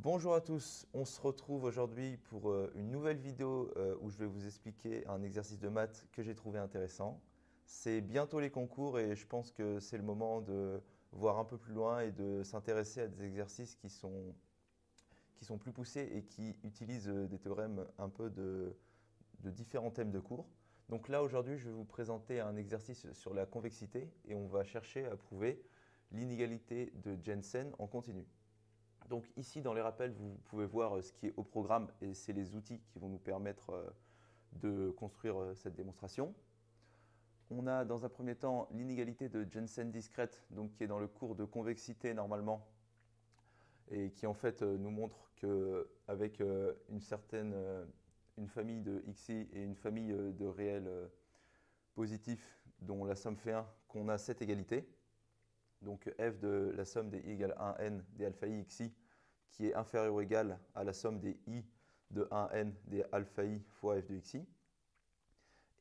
Bonjour à tous, on se retrouve aujourd'hui pour une nouvelle vidéo où je vais vous expliquer un exercice de maths que j'ai trouvé intéressant. C'est bientôt les concours et je pense que c'est le moment de voir un peu plus loin et de s'intéresser à des exercices qui sont plus poussés et qui utilisent des théorèmes un peu de différents thèmes de cours. Donc là aujourd'hui je vais vous présenter un exercice sur la convexité et on va chercher à prouver l'inégalité de Jensen en continu. Donc ici, dans les rappels, vous pouvez voir ce qui est au programme et c'est les outils qui vont nous permettre de construire cette démonstration. On a dans un premier temps l'inégalité de Jensen discrète, donc qui est dans le cours de convexité normalement, et qui en fait nous montre qu'avec une famille de xi et une famille de réels positifs dont la somme fait 1, qu'on a cette égalité. Donc f de la somme des i égale 1n des alpha i xi qui est inférieur ou égal à la somme des i de 1n des alpha i fois f de xi.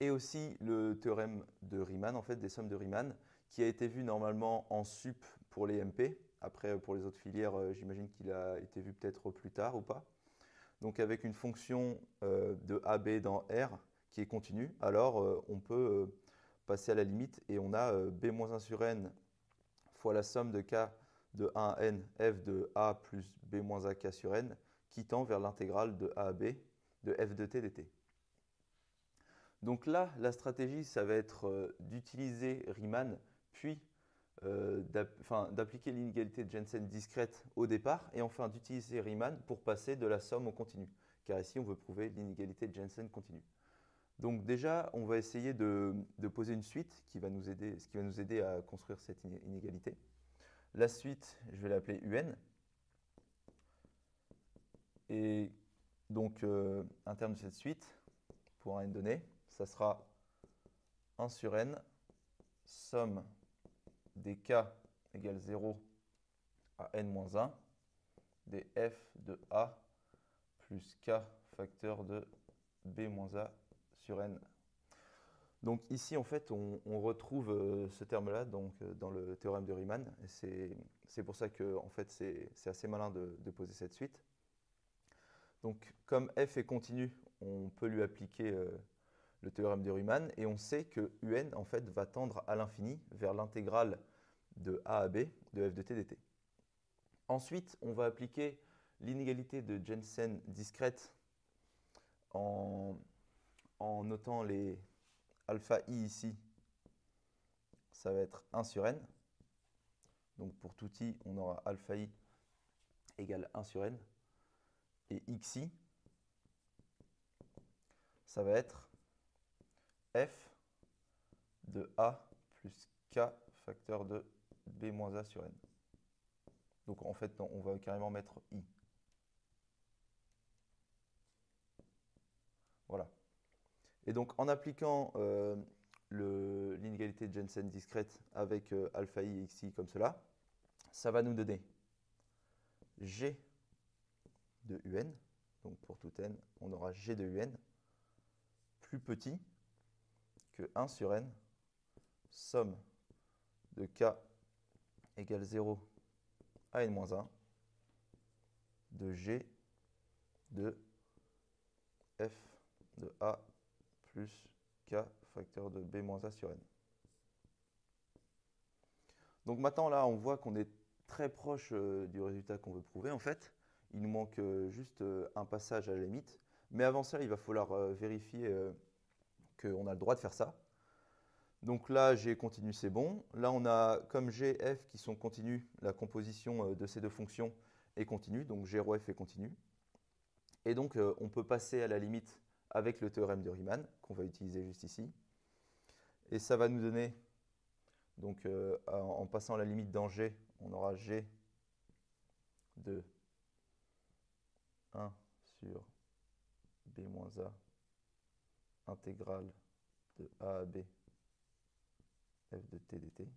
Et aussi le théorème de Riemann, en fait, des sommes de Riemann, qui a été vu normalement en sup pour les MP. Après, pour les autres filières, j'imagine qu'il a été vu peut-être plus tard ou pas. Donc avec une fonction de AB dans R qui est continue, alors on peut passer à la limite et on a b-1 sur n fois la somme de k de 1 à n f de a plus b-a k sur n qui tend vers l'intégrale de a à b de f de t dt. Donc là, la stratégie, ça va être d'utiliser Riemann, puis d'appliquer l'inégalité de Jensen discrète au départ, et enfin d'utiliser Riemann pour passer de la somme au continu. Car ici, on veut prouver l'inégalité de Jensen continue. Donc déjà, on va essayer de poser une suite qui va nous aider à construire cette inégalité. La suite, je vais l'appeler UN. Et donc, un terme de cette suite, pour un n donné, ça sera 1 sur n, somme des k égale 0 à n-1, des f de a plus k facteur de b-a sur n. Donc ici, en fait, on retrouve ce terme-là dans le théorème de Riemann. C'est pour ça que en fait, c'est assez malin de poser cette suite. Donc, comme f est continu, on peut lui appliquer le théorème de Riemann et on sait que un en fait, va tendre à l'infini vers l'intégrale de a à b de f de t dt. Ensuite, on va appliquer l'inégalité de Jensen discrète en, en notant les alpha i ici, ça va être 1 sur n. Donc pour tout i, on aura alpha i égale 1 sur n. Et xi, ça va être f de a plus k facteur de b-a sur n. Donc en fait, on va carrément mettre i. Voilà. Et donc en appliquant l'inégalité de Jensen discrète avec alpha i et xi comme cela, ça va nous donner g de un. Donc pour tout n, on aura g de un plus petit que 1 sur n, somme de k égale 0 à n-1 de g de f de a plus k facteur de b-a sur n. Donc maintenant là, on voit qu'on est très proche du résultat qu'on veut prouver en fait. Il nous manque juste un passage à la limite. Mais avant ça, il va falloir vérifier qu'on a le droit de faire ça. Donc là, G continu, c'est bon. Là, on a comme G, F qui sont continus, la composition de ces deux fonctions est continue, donc G rho F est continu. Et donc, on peut passer à la limite avec le théorème de Riemann, qu'on va utiliser juste ici. Et ça va nous donner, donc en passant à la limite dans G, on aura G de 1 sur b-a intégrale de a à b f de t dt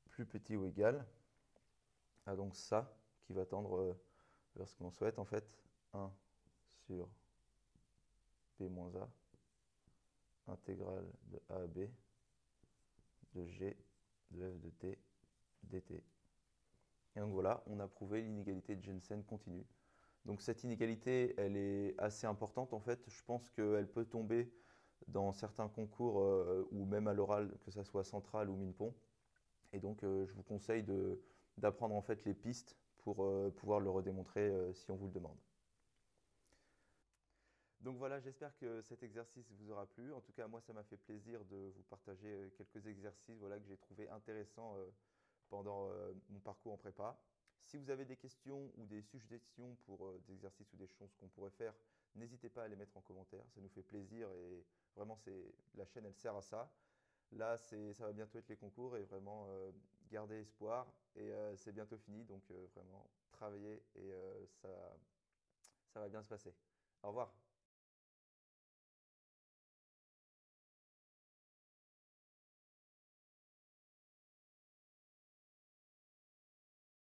plus petit ou égal à donc ça qui va tendre vers ce que l'on souhaite en fait 1 sur b-a intégrale de a à b de g de f de t dt. Et donc voilà, on a prouvé l'inégalité de Jensen continue. Donc cette inégalité, elle est assez importante en fait. Je pense qu'elle peut tomber dans certains concours ou même à l'oral, que ça soit central ou Minpon. Et donc je vous conseille d'apprendre en fait les pistes pour pouvoir le redémontrer si on vous le demande. Donc voilà, j'espère que cet exercice vous aura plu. En tout cas, moi, ça m'a fait plaisir de vous partager quelques exercices voilà, que j'ai trouvé intéressants pendant mon parcours en prépa. Si vous avez des questions ou des suggestions pour des exercices ou des choses qu'on pourrait faire, n'hésitez pas à les mettre en commentaire. Ça nous fait plaisir et vraiment, la chaîne, elle sert à ça. Là, ça va bientôt être les concours et vraiment, gardez espoir. Et c'est bientôt fini, donc vraiment, travaillez et ça va bien se passer. Au revoir.